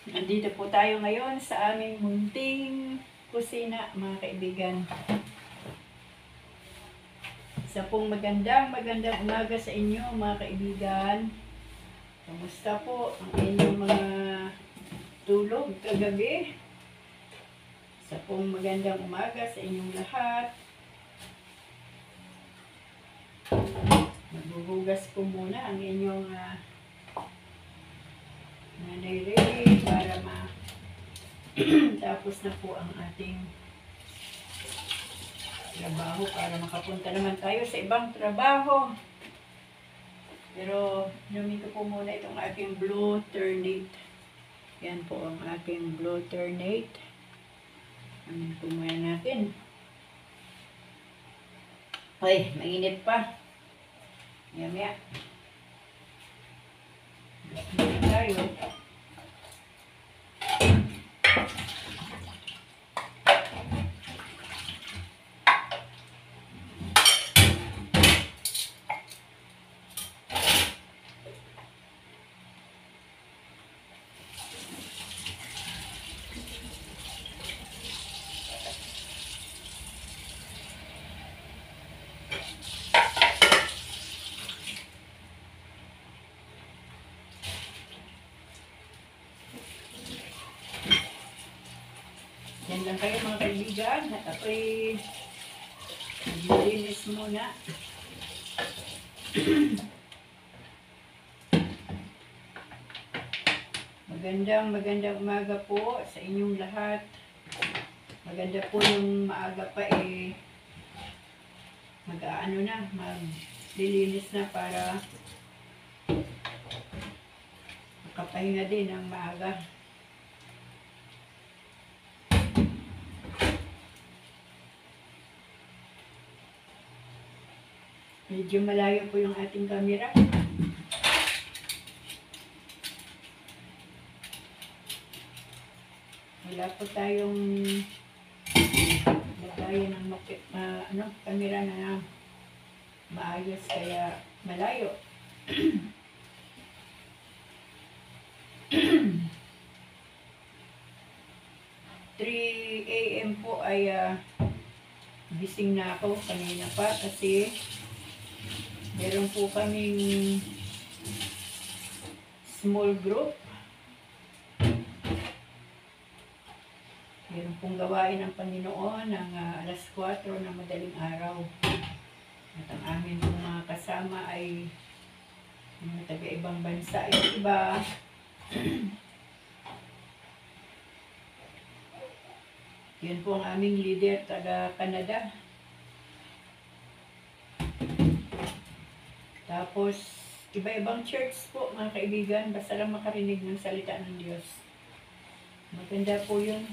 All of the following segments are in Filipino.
Nandito po tayo ngayon sa aming munting kusina, mga kaibigan. Isa pong magandang umaga sa inyo, mga kaibigan. Kamusta po ang inyong mga tulog kagabi? Isa pong magandang umaga sa inyong lahat. Maghuhugas po muna ang inyong Nanay Ray para tapos na po ang ating trabaho para makapunta naman tayo sa ibang trabaho. Pero inumin ko po muna itong aking blue ternate. Yan po ang aking blue ternate. Amin po muna natin. Ay, mainit pa. Maya. Tayo. Yan lang kayo mga kaibigan. At ako'y maglinis muna. Magandang umaga po sa inyong lahat. Maganda po yung maaga pa maglilinis na para makapahinga din ang maaga. Medyo malayo po yung ating camera. Wala po tayong lagayan ng camera na maayos kaya malayo. 3 AM po ay gising na ako kanina pa kasi meron po kaming small group. Meron pong gawain ng Panginoon ng alas 4 ng madaling araw. At ang amin pong mga kasama ay mga taga-ibang bansa. Yung iba, yun po ang aming leader, taga-Canada. Tapos, iba-ibang church po, mga kaibigan, basta lang makarinig ng salita ng Diyos. Maganda po yun.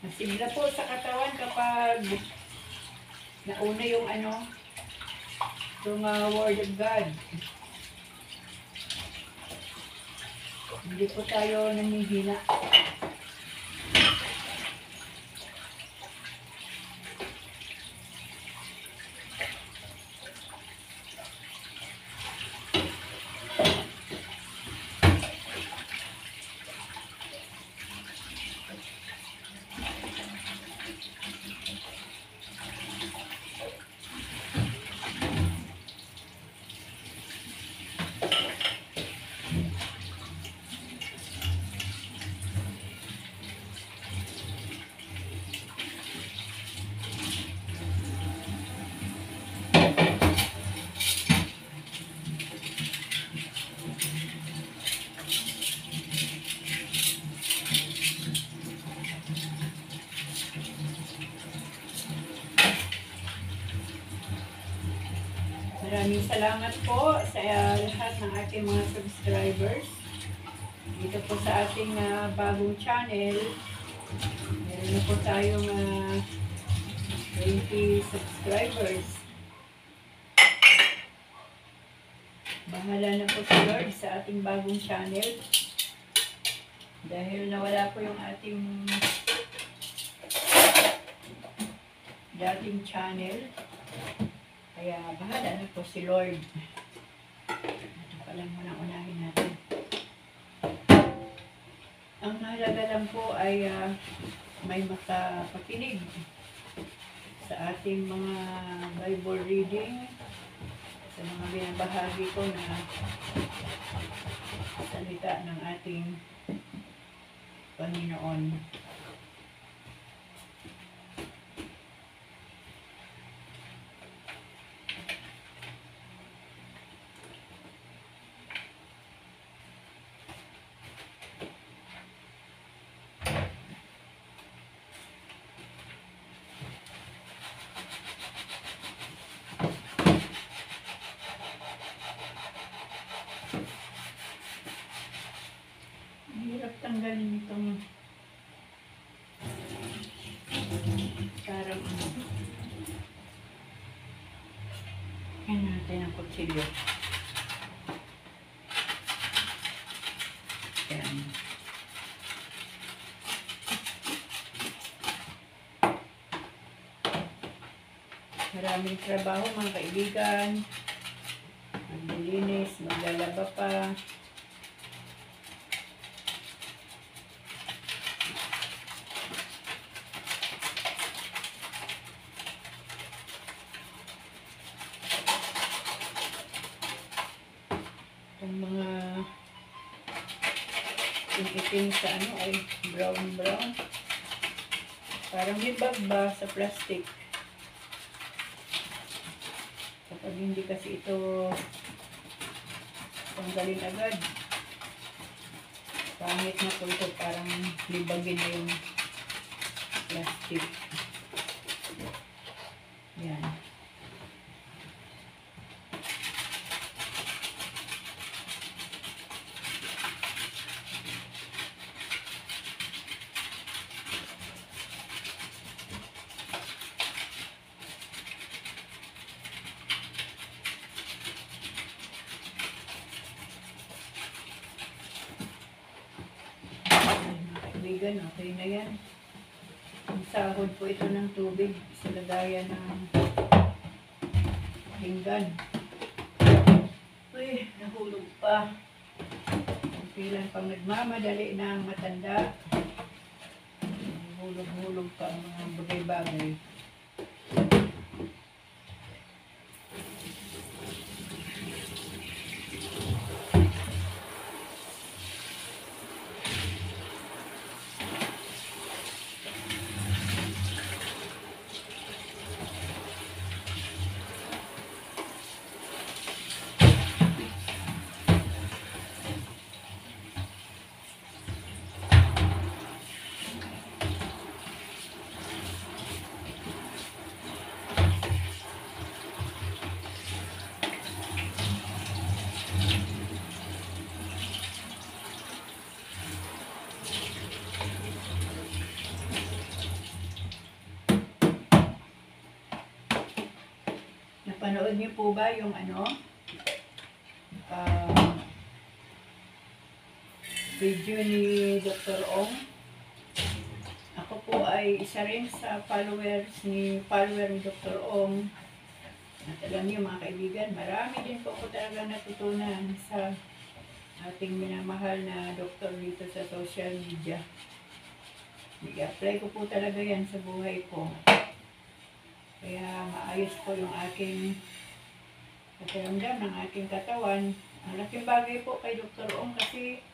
Masigla po sa katawan kapag nauna yung Word of God. Hindi po tayo nanihina. Maraming salamat po sa lahat ng ating mga subscribers. Dito po sa ating bagong channel. Meron na po tayong 20 subscribers. Bahala na po si Lord sa ating bagong channel. Dahil nawala po yung ating dating channel. Kaya bahala na po si Lord. Ito pa lang muna unahin natin. Ang mahalaga lang po ay may makapakinig sa ating mga Bible reading, sa mga binabahagi ko na salita ng ating Panginoon. Hirap tanggalin itong parang yan natin ang kutsilyo. Yan. Maraming trabaho mga kaibigan. Maglilinis, maglalaba pa. Ang mga itim sa ano ay brown. Parang libag ba sa plastic. Kapag hindi kasi ito tanggalin agad, pangit na po ito, parang libagin na yung plastic. Yan. Okay na yan. Ang sahod po ito ng tubig sa lagayan ng pinggan. Uy, nahulog pa. Pilan pang nagmamadali na ang matanda. Hulog-hulog pa ang mga bagay-bagay. Napanood niyo po ba yung video ni Dr. Ong? Ako po ay isa rin sa follower ni Dr. Ong. At alam niyo mga kaibigan, marami din po ako talaga natutunan sa ating minamahal na doktor dito sa social media. I-apply ko po talaga yan sa buhay ko. Kaya maayos po yung aking pakiramdam ng aking katawan. Ang laking bagay po kay Dr. Ong kasi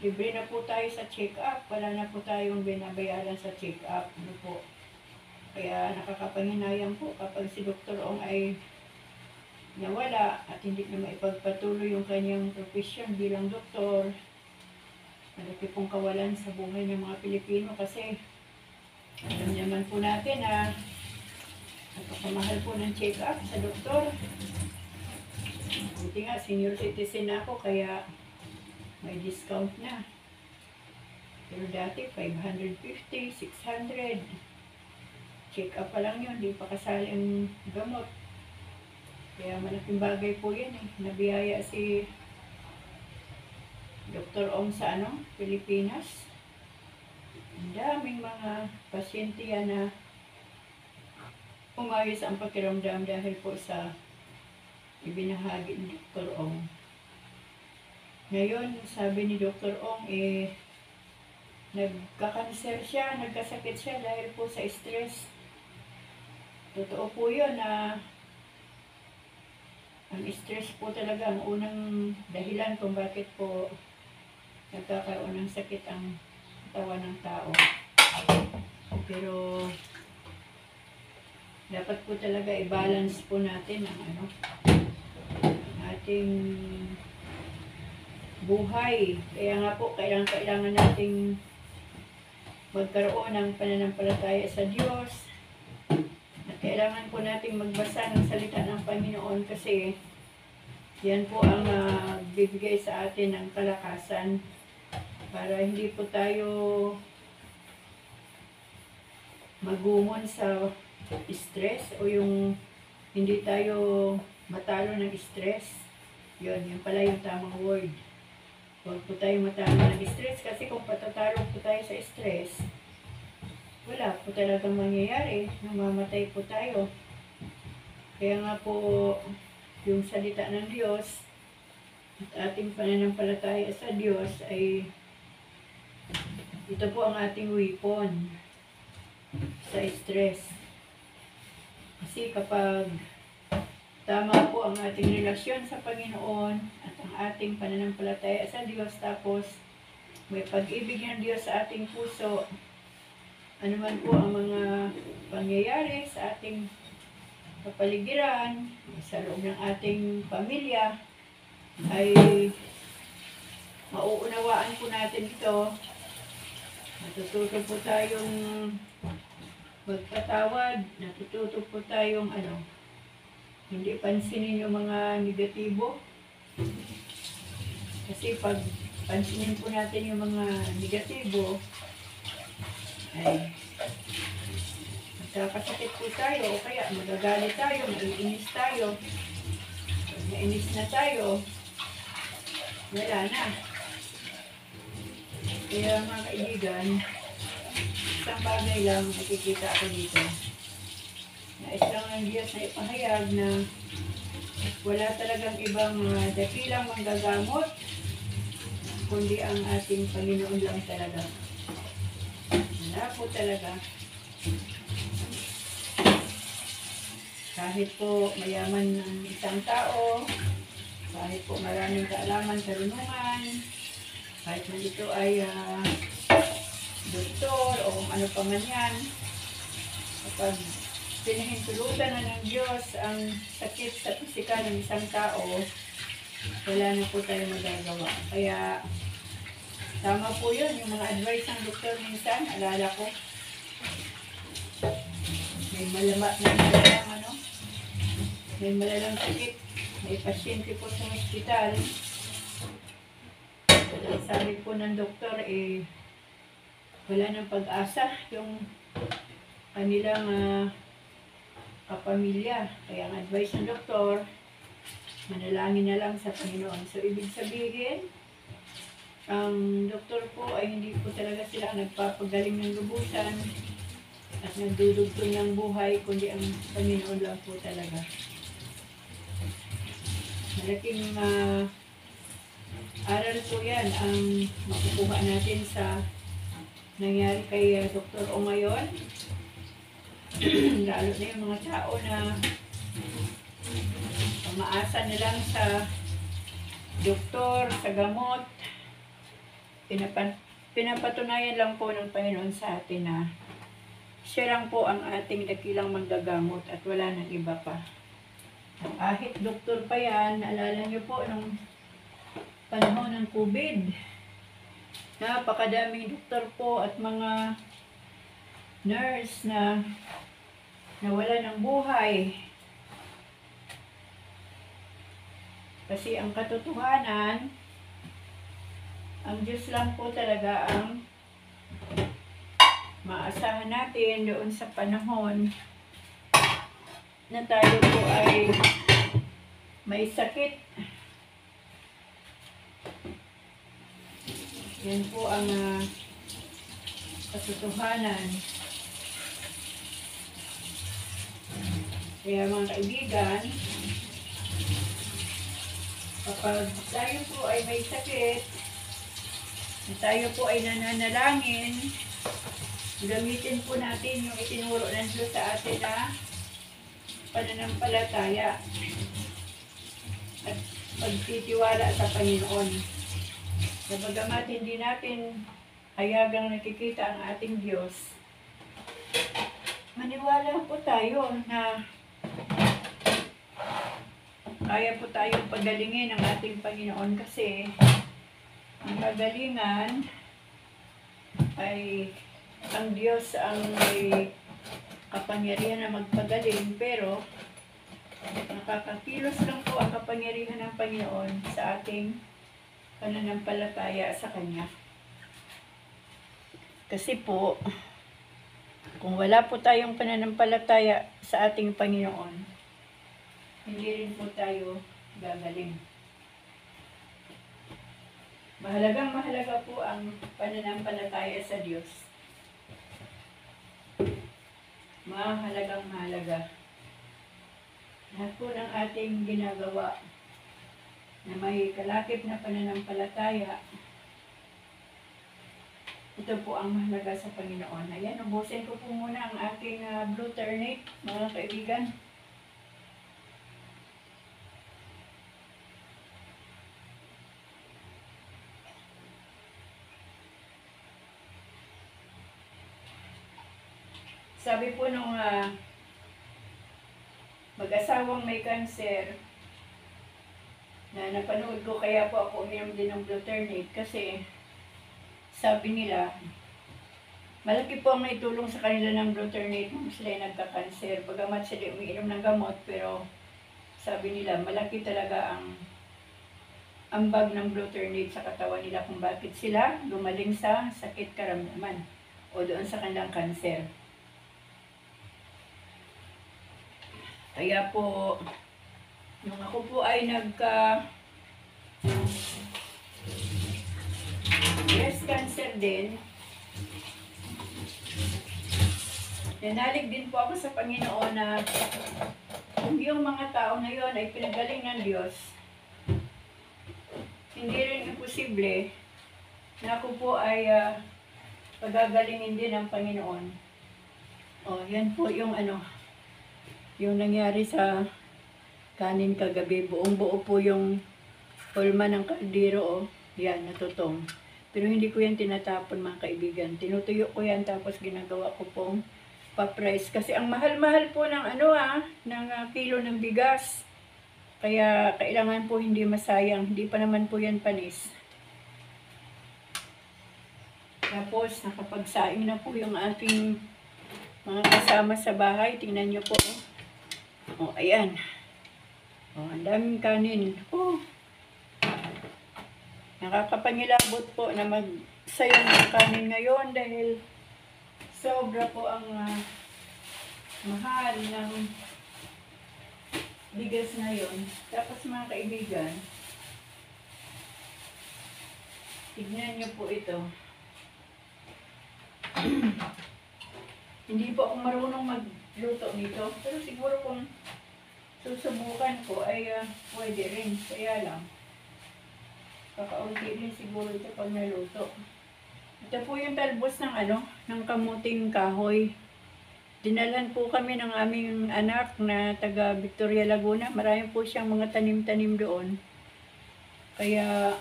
libre na po tayo sa check-up. Wala na po tayong binabayaran sa check-up. Ano po. Kaya nakakapanginayang po kapag si Dr. Ong ay nawala at hindi na maipagpatuloy yung kanyang profesyon bilang doktor. Malaki pong kawalan sa buhay ng mga Pilipino kasi alam naman po natin na napakamahal po ng check-up sa doktor. Buti nga, senior citizen ako kaya may discount na. Pero dati, 550, 600. check up pa lang yun, di pa kasali ang gamot. Kaya malaking bagay po yun eh. Nabiyaya si Dr. Ong sa Pilipinas. Ang daming mga pasyente yan na umayos ang pakiramdam dahil po sa ibinahagi ni Dr. Ong. Ngayon, sabi ni Dr. Ong, nagka-cancer siya, nagkasakit siya dahil po sa stress. Totoo po yun na ang stress po talaga ang unang dahilan kung bakit po nagkakaroon ng sakit ang katawan ng tao. Pero dapat po talaga i-balance po natin ang ating buhay. Kaya nga po, kailangan nating magkaroon ng pananampalataya sa Diyos. At kailangan po nating magbasa ng salita ng Panginoon kasi yan po ang bibigay sa atin ng kalakasan para hindi po tayo magumon sa stress o yung hindi tayo matalo ng stress. Yun pala yung tamang word. Huwag po tayo matalo ng stress kasi kung patatalo po tayo sa stress, wala po talagang mangyayari. Namamatay po tayo. Kaya nga po yung salita ng Diyos at ating pananampalataya sa Diyos ay ito po ang ating weapon sa stress. Kasi kapag tama po ang ating relasyon sa Panginoon at ang ating pananampalataya sa Diyos, tapos may pag-ibig ng Diyos sa ating puso, anuman po ang mga pangyayari sa ating kapaligiran, sa loob ng ating pamilya, ay mauunawaan po natin ito. Natututo po tayong magpatawad, natututo po tayong hindi pansinin yung mga negatibo. Kasi pag pansinin po natin yung mga negatibo, ay magkakasakit po tayo o kaya magagalit tayo, maiinis tayo. Pag nainis na tayo, wala na. Kaya mga kaibigan, isang bagay lang nakikita ako dito. Nais lang ng Diyos na ipahayag na wala talagang ibang dakilang manggagamot, kundi ang ating Panginoon lang talaga. Wala po talaga. Kahit po mayaman ang isang tao, kahit po maraming kaalaman, karunungan, kahit na ito ay doktor o kung ano pa man yan, kapag pinahintulutan na ng Diyos ang sakit sa pisikal ng isang tao, wala na po tayo magagawa. Kaya tama po yun, yung mga advice ng doktor minsan, alala ko, may malalang sakit, may pasyente po sa hospital. Sabi po ng doktor, wala nang pag-asa yung kanilang kapamilya. Kaya ang advice ng doktor, manalangin na lang sa Panginoon. So, ibig sabihin, ang doktor po ay hindi po talaga sila nagpapagaling ng lubusan at nagdudugtong ng buhay, kundi ang Panginoon lang po talaga. Malaking aral po yan ang makukuha natin sa nangyari kay Dr. O ngayon. Lalo na yung mga tao na umaasa na lang sa doktor, sa gamot. Pinapatunayan lang po ng Panginoon sa atin na siya lang po ang ating dakilang manggagamot at wala nang iba pa. Kahit doktor pa yan, naalala niyo po nung panahon ng COVID, napakadaming doktor po at mga nurse na nawala ng buhay. Kasi ang katotohanan, ang Diyos lang po talaga ang maasahan natin doon sa panahon na tayo po ay may sakit. Yan po ang katotohanan. Kaya mga kaibigan, kapag tayo po ay may sakit, tayo po ay nananalangin, gamitin po natin yung itinuro ng Diyos sa atin na pananampalataya at pagtitiwala sa Panginoon. Sabagamat hindi natin hayagang nakikita ang ating Diyos, maniwala po tayo na kaya po tayong pagalingin ng ating Panginoon kasi ang kagalingan ay ang Diyos ang may kapangyarihan na magpagaling, pero nakakakilos lang po ang kapangyarihan ng Panginoon sa ating pananampalataya sa Kanya. Kasi po, kung wala po tayong pananampalataya sa ating Panginoon, hindi rin po tayo gagaling. Mahalaga po ang pananampalataya sa Diyos. Mahalaga. Lahat po ng ating ginagawa na may kalakip na pananampalataya, ito po ang mahalaga sa Panginoon. Ayan, ubusin ko po muna ang aking blue ternate, mga kaibigan. Sabi po nung mag-asawang may cancer, na napanood ko, kaya po ako uminom din ng blue ternate kasi sabi nila, malaki po ang naitulong sa kanila ng blue ternate nung sila ay nagka-cancer. Bagamat sila umiinom ng gamot, pero sabi nila, malaki talaga ang ambag ng blue ternate sa katawan nila kung bakit sila gumaling sa sakit karamdaman o doon sa kanilang cancer. Kaya po, nung ako po ay breast cancer din, nanalig din po ako sa Panginoon na kung yung mga tao na yon ay pinagaling ng Diyos, hindi rin imposible na ako po ay pagagalingin din ng Panginoon. O, yan po yung yung nangyari sa kanin kagabi. Buong-buo po yung hulma ng kaldero, yan, natutong. Pero hindi ko yan tinatapon, mga kaibigan. Tinutuyo ko yan, tapos ginagawa ko pong pa-price. Kasi ang mahal-mahal po ng ng kilo ng bigas. Kaya kailangan po hindi masayang. Hindi pa naman po yan panis. Tapos nakapagsaing na po yung ating mga kasama sa bahay. Tingnan nyo po. Oh, ayan. Oh, ang daming kanin. Oh. Nakakapangilabot po na magsayang ng kanin ngayon dahil sobra po ang mahal ng bigas ngayon. Tapos mga kaibigan, tignan nyo po ito. Hindi po ako marunong magluto nito, pero siguro kung susubukan ko ay pwede rin. Kaya lang, kakaunti rin siguro ito pag naluto. Ito po yung talbos ng ng kamuting kahoy. Dinalhan po kami ng aming anak na taga Victoria, Laguna. Marami po siyang mga tanim-tanim doon. Kaya,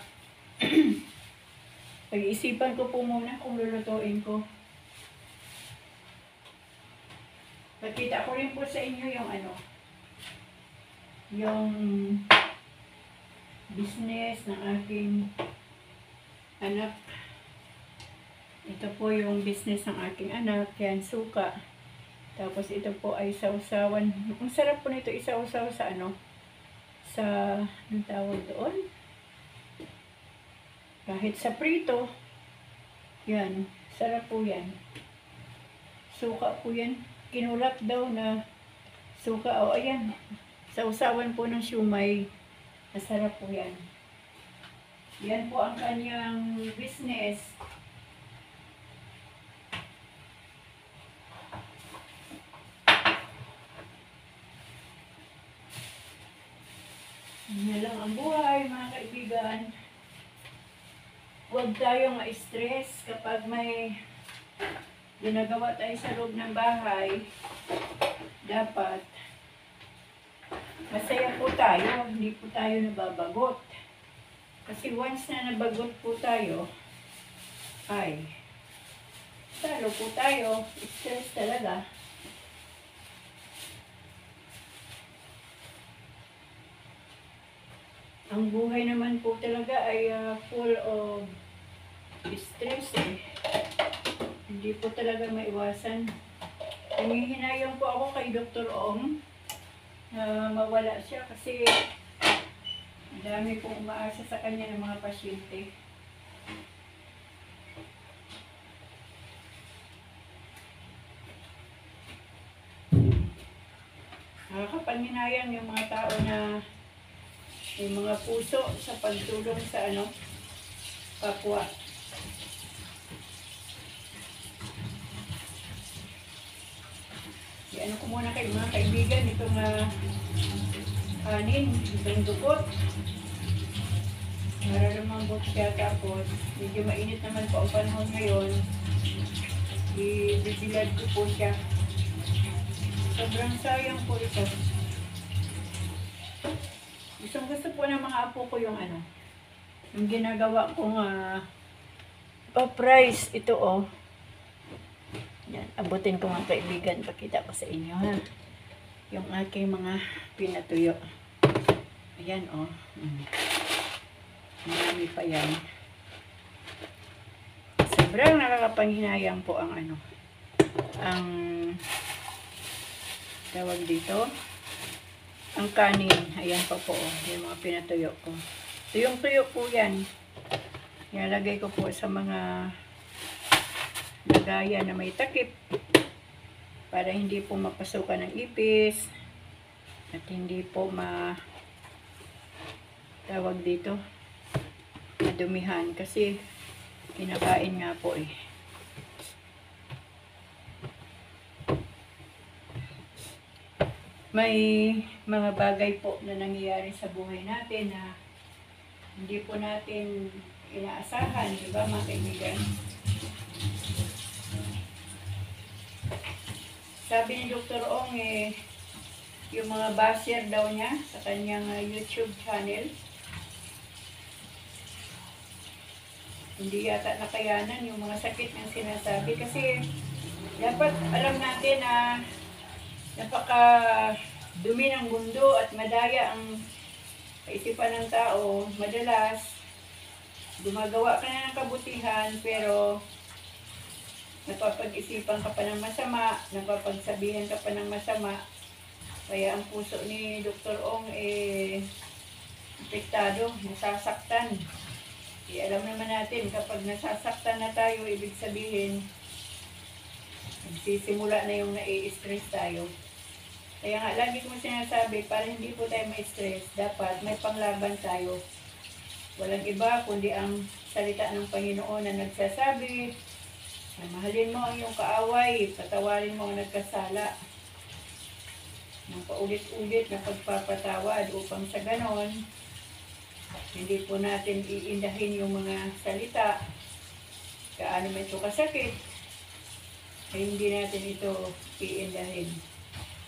pag-iisipan ko po muna kung lulutuin ko. Pakita ko rin po sa inyo yung yung business ng aking anak. Ito po yung business ng aking anak. Yan, suka. Tapos ito po ay sausawan. Ang sarap po nito isausaw sa sa, anong tawag doon? Kahit sa prito. Yan, sarap po yan. Suka po yan. Kinurap daw na suka. O, ayan. Sausawan po ng siumay. Masarap po yan. Yan po ang kanyang business. Yan lang ang buhay, mga kaibigan. Huwag tayong ma-stress kapag may ginagawa tayo sa loob ng bahay. Dapat masaya po tayo, hindi po tayo nababagot. Kasi once na nabagot po tayo, ay talo po tayo, stress talaga. Ang buhay naman po talaga ay full of stress eh. Hindi po talaga maiwasan. Nangihinayang po ako kay Dr. Ong na mawala siya kasi ang dami pong umaasa sa kanya ng mga pasyente. Nakakapanghinayang yung mga tao na may mga puso sa pagtulong sa kapwa. Ano ko muna kayo mga kaibigan, itong kanin, itong dukot. Nararamang siya, tapos medyo mainit naman po ang panahon ngayon. Ibibilad ko po siya. Sobrang sayang po ito. Gusto po ng mga apo ko yung yung ginagawa kong pa-price ito Yan, abutin ko mga kaibigan, pakita ko sa inyo ha. Yung aking mga pinatuyo. Ayan Marami pa yan. Sobrang nakakapanghinayang po ang ang tawag dito. Ang kanin, ayan pa po, yung mga pinatuyo ko. Tuyong-tuyo po yan. Ilalagay ko po sa mga lagayan na may takip para hindi po mapasukan ng ipis at hindi po tawag dito madumihan kasi kinakain nga po eh. May mga bagay po na nangyayari sa buhay natin na hindi po natin inaasahan, di ba mga kaibigan? Sabi ni Dr. Ong yung mga basher daw niya sa kanyang YouTube channel, hindi yata nakayanan yung mga sakit ng sinasabi kasi dapat alam natin na napaka dumi ng mundo at madaya ang kaisipan ng tao. Madalas gumagawa ka na ng kabutihan pero napapag-isipan ka pa ng masama, napapagsabihan ka pa ng masama. Kaya ang puso ni Dr. Ong apektado, nasasaktan. Alam naman natin kapag nasasaktan na tayo, ibig sabihin nagsisimula na yung nai-stress tayo. Kaya nga, lagi ko sinasabi, para hindi po tayo ma-stress, dapat may panglaban tayo. Walang iba, kundi ang salita ng Panginoon na nagsasabi, na mahalin mo ang iyong kaaway, patawarin mo ang nagkasala. Ng paulit-ulit na pagpapatawad upang sa ganon, hindi po natin iindahin yung mga salita. Kaano man ito kasakit, ay hindi natin ito iindahin.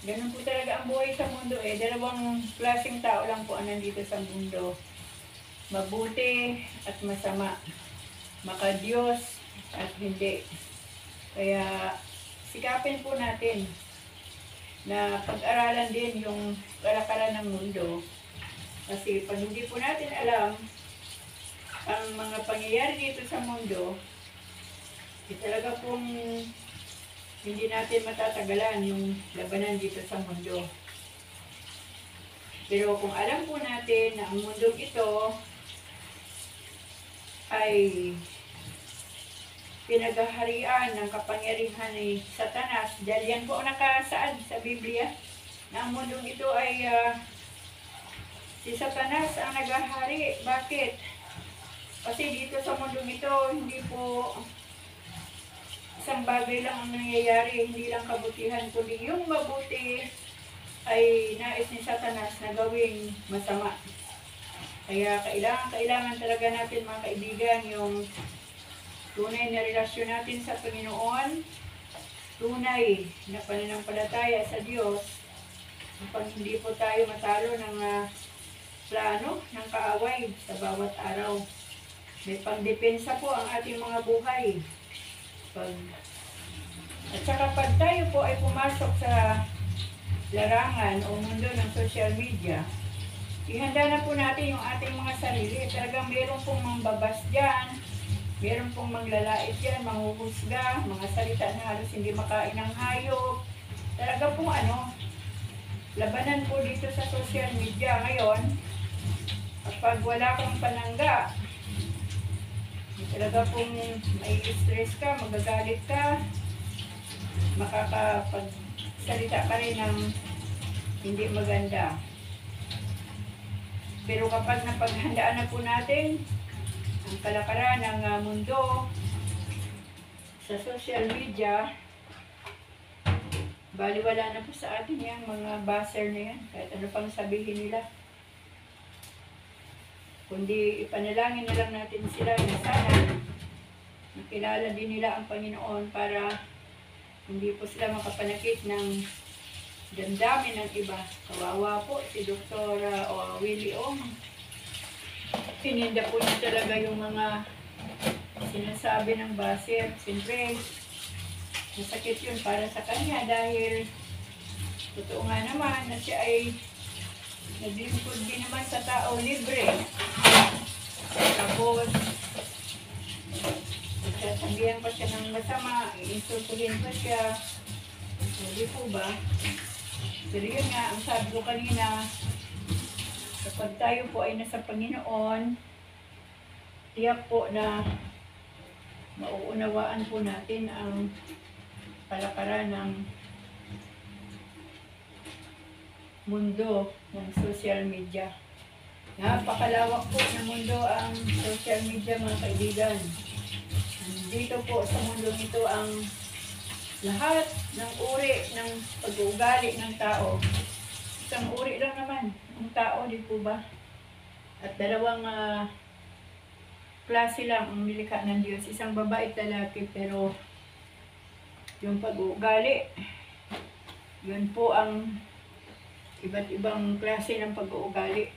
Ganun po talaga ang buhay sa mundo Dalawang klaseng tao lang po ang nandito sa mundo. Mabuti at masama. Maka-Diyos at hindi. Kaya sikapin po natin na pag-aralan din yung kalakaran ng mundo. Kasi pag hindi po natin alam ang mga pangyayari dito sa mundo, talaga pong hindi natin matatagalan yung labanan dito sa mundo. Pero kung alam po natin na ang mundong ito ay pinagaharian ng kapangyarihan ni Satanas. Dahil yan po nakasaad sa Biblia na ang mundong ito ay si Satanas ang naghahari. Bakit? Kasi dito sa mundong ito, hindi po isang bagay lang ang nangyayari, hindi lang kabutihan, kundi yung mabuti ay nais ni Satanas na gawing masama. Kaya kailangan talaga natin mga kaibigan yung tunay na relasyon natin sa Panginoon, tunay na pananampalataya sa Diyos, upang hindi po tayo matalo ng plano ng kaaway sa bawat araw. May pangdepensa po ang ating mga buhay. At saka pag tayo po ay pumasok sa larangan o mundo ng social media, ihanda na po natin yung ating mga sarili. Talagang meron pong mangbabas dyan, meron pong manglalait dyan, manghuhusga, mga salita na halos hindi makain ng hayop. Talaga pong labanan po dito sa social media ngayon. Kapag wala kang panangga, talaga pong may stress ka, magagalit ka, makakapagsalita ka rin ng hindi maganda. Pero kapag napaghandaan na po natin ang kalakaran ng mundo sa social media, baliwala na po sa atin yung mga buzzer na yan, kahit ano pang sabihin nila. Kundi ipanalangin na lang natin sila na sana nakilala din nila ang Panginoon para hindi po sila makapanakit ng damdamin ng iba. Kawawa po si Dr. Willie Ong. Pininda po niya talaga yung mga sinasabi ng buzzer. Siyempre, masakit yun para sa kanya dahil totoo nga naman na siya ay naglingkod din naman sa tao libre. Tapos, sasabihan pa siya ng masama, iinsultuhin pa siya. Hindi po ba? Pero yun nga, ang sabi ko kanina, kapag tayo po ay nasa Panginoon, tiyak po na mauunawaan po natin ang palakaran ng mundo ng social media. Napakalawak po ng mundo ang social media mga kaibigan. Dito po sa mundo nito ang lahat ng uri ng pag-uugali ng tao. Isang uri lang naman ang tao, di po ba? At dalawang klase lang ang nilikha ng Diyos. Isang babae at lalaki, pero yung pag-uugali, yun po ang iba't ibang klase ng pag-uugali.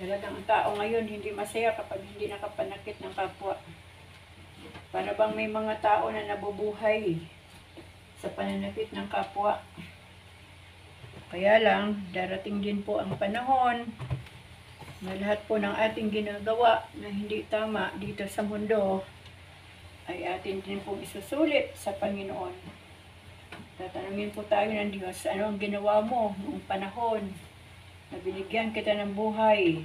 Talagang ang tao ngayon hindi masaya kapag hindi nakapanakit ng kapwa. Para bang may mga tao na nabubuhay sa pananakit ng kapwa. Kaya lang, darating din po ang panahon na lahat po ng ating ginagawa na hindi tama dito sa mundo ay atin din pong isusulit sa Panginoon. Tatanungin po tayo ng Diyos, ano ang ginawa mo noong panahon na binigyan kita ng buhay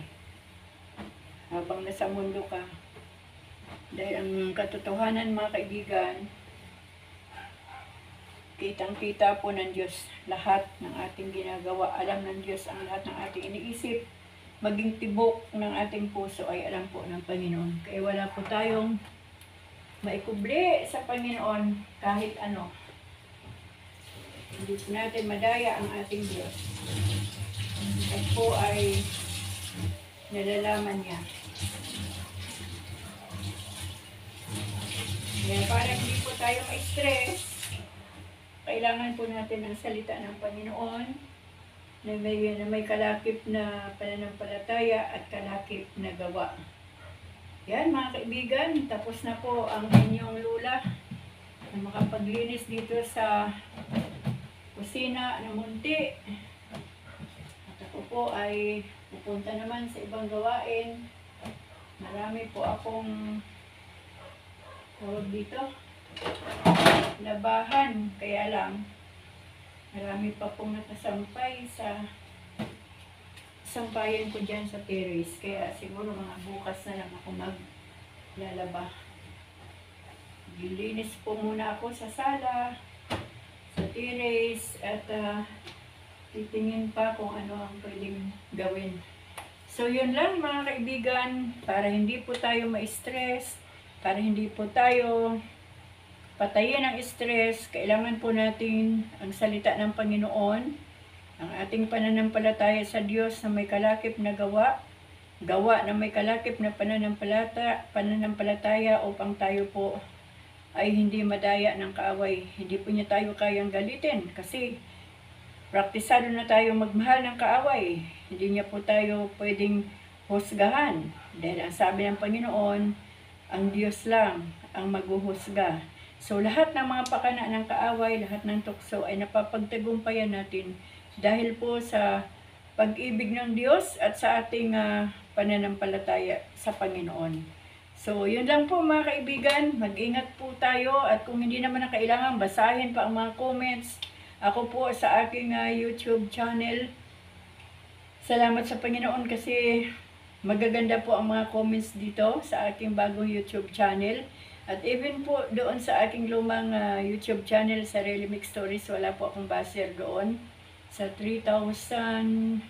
habang nasa mundo ka. Dahil ang katotohanan mga kaibigan, kitang-kita po ng Diyos lahat ng ating ginagawa. Alam ng Diyos ang lahat ng ating iniisip. Maging tibok ng ating puso ay alam po ng Panginoon. Kaya wala po tayong maikubli sa Panginoon kahit ano. Hindi po natin madaya ang ating Diyos. At po ay nalalaman niya. Kaya para hindi po tayo ma-stress, kailangan po natin ang salita ng Panginoon na may kalakip na pananampalataya at kalakip na gawa. Yan mga kaibigan, tapos na po ang inyong lula na makapaglinis dito sa kusina ng munti. At ako po ay pupunta naman sa ibang gawain. Marami po akong tawag dito labahan, kaya lang marami pa pong nakasampay sa sampayan ko dyan sa terrace, kaya siguro mga bukas na lang ako maglalaba. Maglilinis po muna ako sa sala, sa terrace, at titingin pa kung ano ang pwedeng gawin. So yun lang mga kaibigan, para hindi po tayo ma-stress, para hindi po tayo patayin ang stress, kailangan po natin ang salita ng Panginoon, ang ating pananampalataya sa Diyos na may kalakip na gawa na may kalakip na pananampalataya upang tayo po ay hindi madaya ng kaaway. Hindi po niya tayo kayang galitin kasi praktisado na tayo magmahal ng kaaway. Hindi niya po tayo pwedeng husgahan. Dahil ang sabi ng Panginoon, ang Diyos lang ang maghuhusga. So lahat ng mga pakana ng kaaway, lahat ng tukso ay napapagtagumpayan natin dahil po sa pag-ibig ng Diyos at sa ating pananampalataya sa Panginoon. So, yun lang po mga kaibigan. Mag-ingat po tayo at kung hindi naman na kailangan, basahin pa ang mga comments. Ako po sa aking YouTube channel. Salamat sa Panginoon kasi magaganda po ang mga comments dito sa aking bagong YouTube channel. At even po doon sa aking lumang YouTube channel sa Really Mix Stories, wala po akong baser doon. Sa 3,530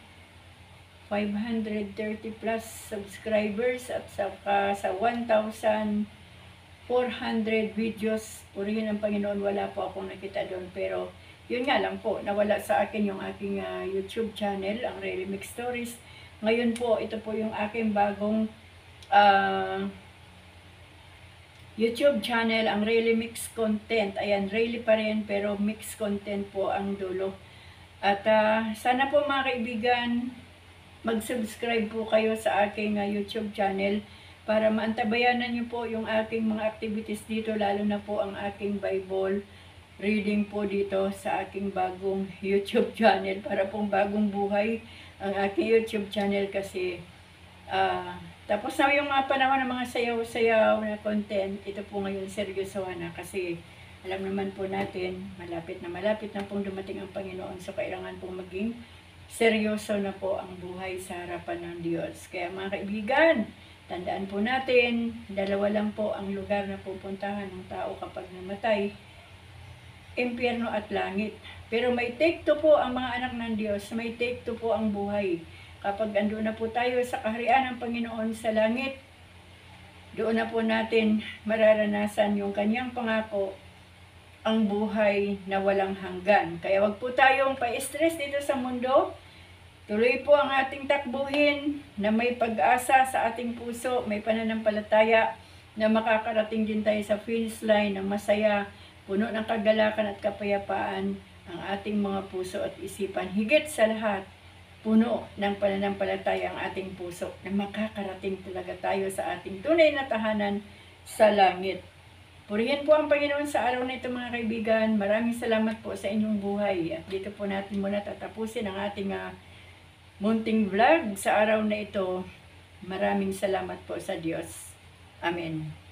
plus subscribers at sa 1,400 videos, purihin ang Panginoon, wala po akong nakita doon. Pero yun nga lang po, nawala sa akin yung aking YouTube channel, ang Really Mix Stories. Ngayon po, ito po yung aking bagong YouTube channel, ang Really Mix Content. Ayan, really pa rin, pero mix content po ang dulo. At sana po mga kaibigan, mag-subscribe po kayo sa aking YouTube channel para maantabayanan niyo po yung aking mga activities dito, lalo na po ang aking Bible reading po dito sa aking bagong YouTube channel. Para pong bagong buhay ang aking YouTube channel kasi tapos na yung mga panahon ng mga sayaw-sayaw na content. Ito po ngayon seryosohan na kasi alam naman po natin, malapit na pong dumating ang Panginoon. So, kailangan pong maging seryoso na po ang buhay sa harapan ng Diyos. Kaya mga kaibigan, tandaan po natin, dalawa lang po ang lugar na pupuntahan ng tao kapag namatay, impyerno at langit. Pero may take two po ang mga anak ng Diyos, may take two po ang buhay. Kapag ando na po tayo sa kaharian ng Panginoon sa langit, doon na po natin mararanasan yung kanyang pangako, ang buhay na walang hanggan. Kaya wag po tayong pa-stress dito sa mundo. Tuloy po ang ating takbuhin na may pag-asa sa ating puso, may pananampalataya na makakarating din tayo sa finish line ng masaya, puno ng kagalakan at kapayapaan ang ating mga puso at isipan. Higit sa lahat, puno ng pananampalataya ang ating puso na makakarating talaga tayo sa ating tunay na tahanan sa langit. Purihin po ang Panginoon sa araw na ito mga kaibigan. Maraming salamat po sa inyong buhay. At dito po natin muna tatapusin ang ating munting vlog sa araw na ito. Maraming salamat po sa Diyos. Amen.